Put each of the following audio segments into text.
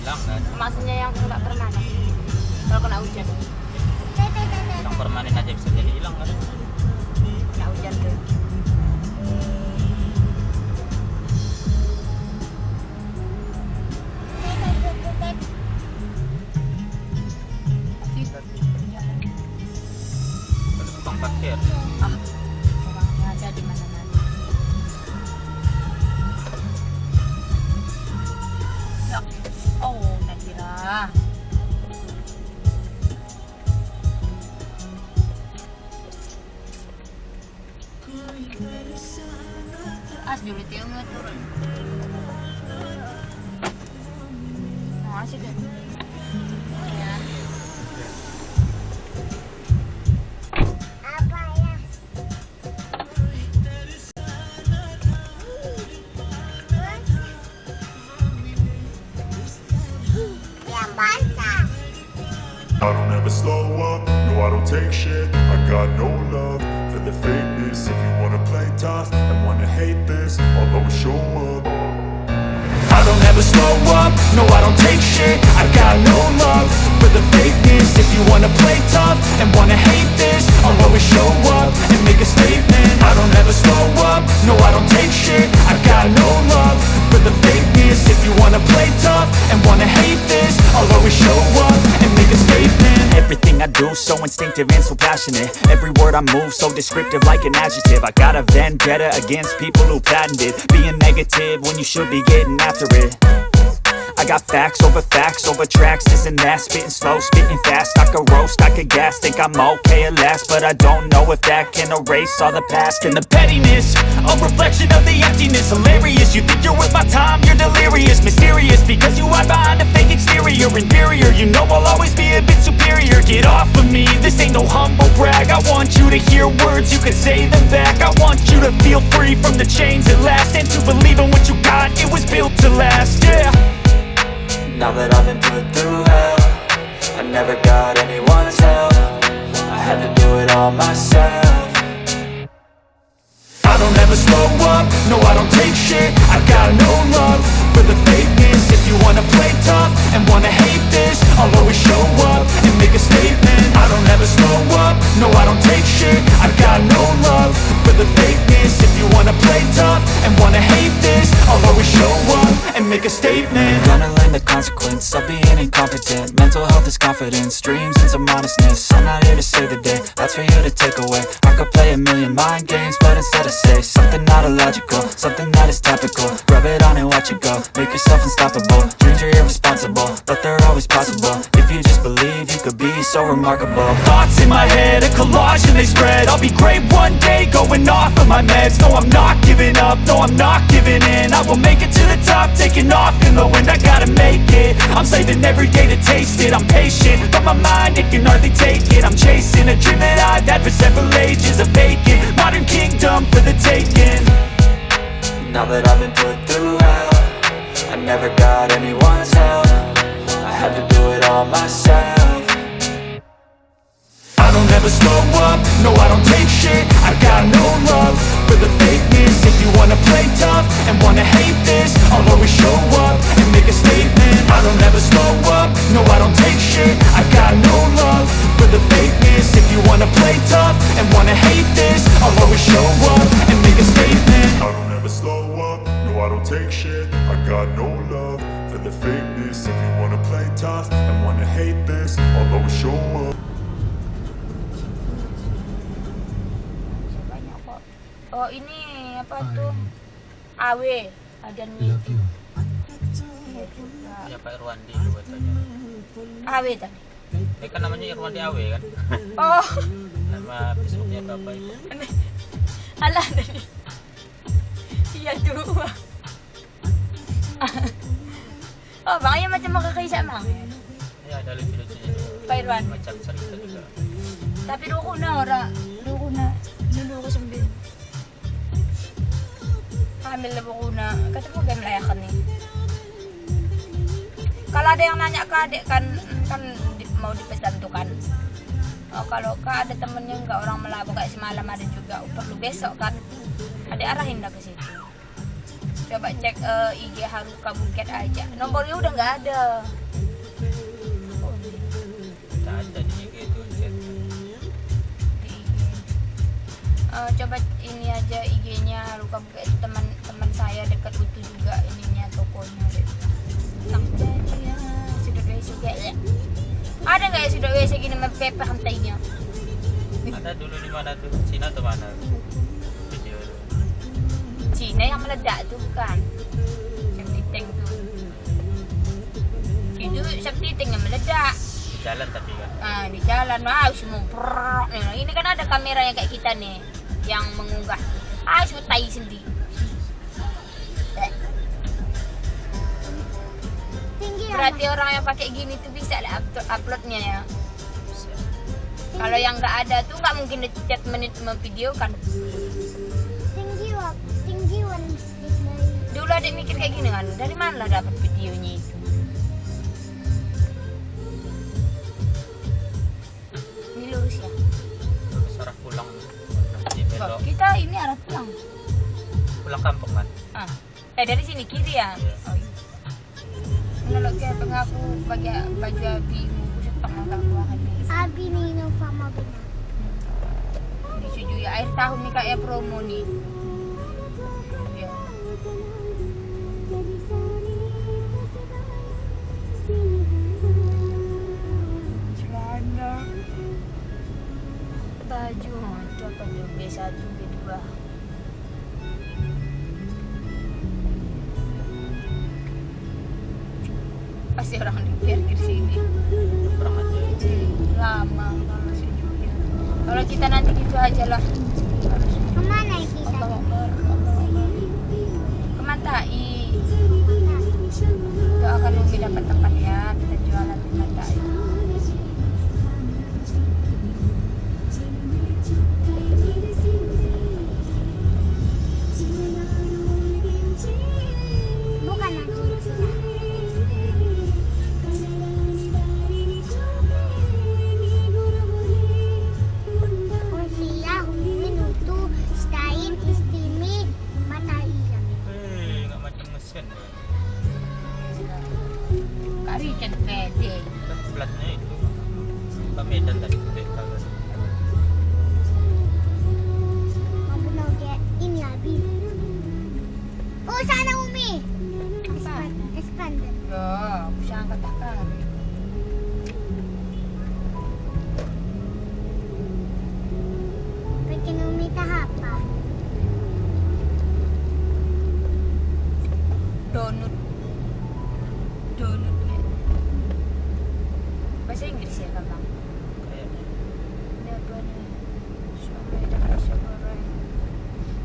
hilang kan. Maksudnya yang nggak permanen kalau kena hujan. Yang permanen aja bisa jadi hilang kan. Kena hujan tuh. Ada tukang parkir. Orangnya ada di mana-mana. Ya. Oh, Nadira. Dulu tiang nggak turun. Masih deh. Ya. Apa ya? Yang basah. I don't ever slow up, no I don't take shit. I got no love for the fakeness. If you wanna play tough and wanna hate this, I'll always show up. I don't ever slow up, no I don't take shit. I got no love for the fakeness. If you wanna play tough and wanna hate this, I'll always show up and make a statement. I don't ever slow up, no I don't take shit. I got no love for the fakeness. If you wanna play tough and wanna hate this, I'll always show up and make a statement. Everything I do so instinctive and so passionate. Every word I move so descriptive like an adjective. I got a vendetta against people who patented being negative when you should be getting after it. I got facts over tracks, this and that. Spitting slow, spitting fast. I could roast, I could gas. Think I'm okay at last, but I don't know if that can erase all the past. And the pettiness, a reflection of the emptiness. Hilarious, you think you're worth my time, you're delirious. Mysterious, because you hide behind a fake exterior. Inferior, you know I'll always be a bit superior. Get off of me, this ain't no humble brag. I want you to hear words, you can say them back. I want you to feel free from the chains at last, and to believe in what you got, it was built to last, yeah. Now that I've been put through hell, I never got anyone's help. I had to do it all myself. I don't ever slow up, no I don't take shit. I got no love for the fakeness. If you wanna play tough and wanna hate this, I'll always show up and make a statement. I don't ever slow up, no I don't take shit. I got no love for the fakeness. If you wanna play tough and wanna hate this, I'll always show up and make a statement. Gonna learn the consequence of being incompetent. Mental health is confidence, dreams and some honestness. I'm not here to save the day, that's for you to take away. I could play a million mind games, but instead I say something not illogical, something that is topical. Rub it on and watch it go, make yourself unstoppable. Dreams are irresponsible, but they're always possible. If you just believe, you could be so remarkable. Thoughts in my head, a collage and they spread. I'll be great one day, going off of my meds. No, I'm not giving up, no, I'm not giving in. I will make it to the top, taking off in the wind. I gotta make it, I'm saving every day to taste it. I'm patient, but my mind, it can hardly take it. I'm chasing a dream that I've had for several ages. A vacant, modern kingdom for the taking. Now that I've been put through hell, I never got anyone's help. I had to do it all myself. I don't ever slow up, no I don't take shit. I got no love for the fakeness. If you wanna play tough and wanna hate this, I'll always show up and make a statement. I don't ever slow up, no I don't take shit. I got no love for the fakeness. If you wanna play tough and wanna hate this, I'll always show up and make a statement. I don't ever slow up, no I don't take shit. I got no love for the fakeness. If you wanna play tough and wanna hate this, I'll always show up. Banyak kok. Oh ini apa tuh? AW, ajan itu. Iya juga. Ya Pak Irwandi juga tanya. AW tadi. Ini kan namanya Irwandi AW kan. Oh, Nama Facebooknya apa itu? alah tadi. Iya tuh. Oh, bangnya macam makakaisa mang. Ya ada lucu-lucunya juga. Pak Irwan. Macam cerita juga. Tapi dulu na ora, dulu na. Dulu ko sambil. Hamil na buko na. Kata mo game layakan nih. Kalau ada yang nanya ke adik kan mau dipesan tuh kan. Oh, kalau ada temennya nggak orang melabur kayak semalam ada juga perlu besok kan. Adik arahin dah ke situ. Coba cek IG Haruka Buket aja. Nomornya udah nggak ada. Tak ada di IG itu chat. Di IG. Coba ini aja IG-nya Haruka Buket, teman saya dekat Utu juga ininya tokonya. Sampai dia sudah WC ya. Ada nggak ya sudah WC gini mepepe hantainya? Ada dulu di mana tuh? Cina atau mana? Video tuh. Cina yang meledak tuh bukan? Safety tank tuh. Itu safety tank yang meledak. Di jalan tapi kan. Di jalan, semua brrrr. Ini kan ada kamera yang kayak kita nih yang mengunggah. Semua tai sendiri. Berarti orang yang pakai gini tuh bisa uploadnya ya. Kalau yang nggak ada tuh nggak mungkin chat menit video kan. Tinggi wan. Dulu adik mikir kayak gini kan, dari mana lah dapat videonya itu? Ini lurus ya. Terus arah pulang. Nanti belok. Kita ini arah pulang. Pulang kampung kan. Dari sini kiri ya. Iya. Oh iya. Menolak ke pengaku baju abi muku setengah kakuahan nih. Abi minum sama benar. Disujui akhir tahun nih kayak promo nih. Iya. Celana, baju itu apa tuh B1 B2. Pasti orang di sini. Perang aja. Lama kalau sejujurnya. Kalau kita nanti gitu aja lah. Kemana kita? Ke Matai. Doakan Umi dapat tempat ya. Kita jualan di Matai. Bukan Argentina. Rusia, minutu, stain, istimi, matahia. Nggak macam mesin. Kari kan pede. Kan platnya itu. Ke Medan tadi ke kan. Kamu tahu kayak ini Abi. Oh sana Umi. Expander. Loh, bisa angkat kari. Bikin Umi tahap apa? Donut. Donut ya. Bahasa Inggris ya kakak? Kayaknya. Ini apa nih? Somai dan nasi goreng.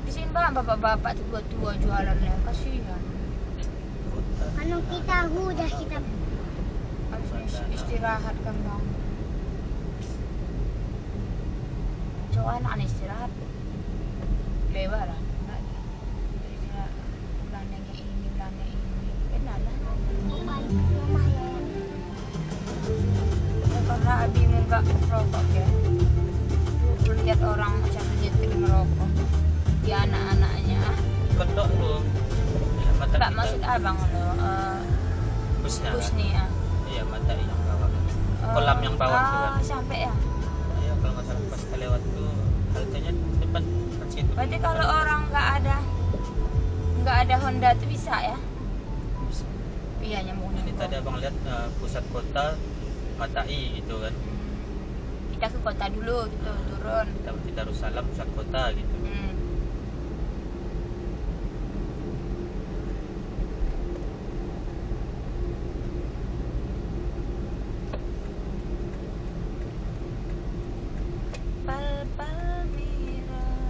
Di sini bang bapak-bapak tua-tua jualannya, kasihan. Anu kita udah kita Harus istirahat kan bang. Coba anak istirahat. Lebar lah. Belananya ini, belanja ini. Benar lah. bukan rumah ya. Karena Abi nggak merokok ya. Melihat orang macam nyetir merokok. Di anak-anaknya. Kedok tuh. Ya, mata Mbak kita. maksud abang lo. Busnya. Bus nih ya. Iya, mata yang bawah. Kolam yang bawah tuh kan. Sampai ya. Iya, kalau nggak salah pas kita lewat tuh haltenya depan kan situ. Berarti kalau orang nggak ada Honda tuh bisa ya? Iya nyambung. Ini tadi abang lihat pusat kota Matai gitu kan. Kita ke kota dulu gitu turun. Kita Darussalam pusat kota gitu.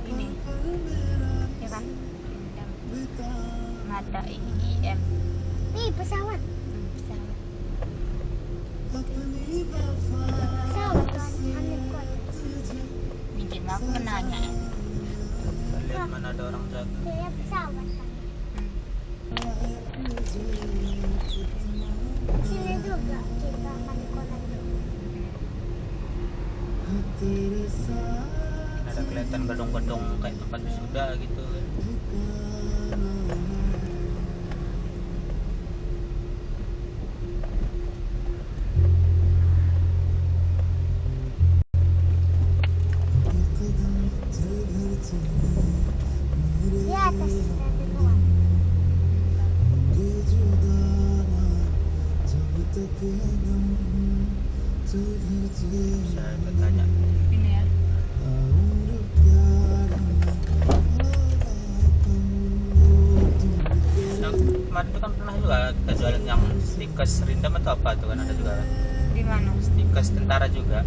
Ini ya kan? Matai IM. Nih pesawat. Pesawat kan ambil kuat. Bikin aku menanya. Kita lihat mana ada orang jaga. Kayak pesawat kan. Sini juga kita akan kolam. Ada kelihatan gedung-gedung kayak tempat wisuda gitu kan. Steamcast Rindam atau apa tuh kan ada juga kan? Di mana? Steamcast tentara juga.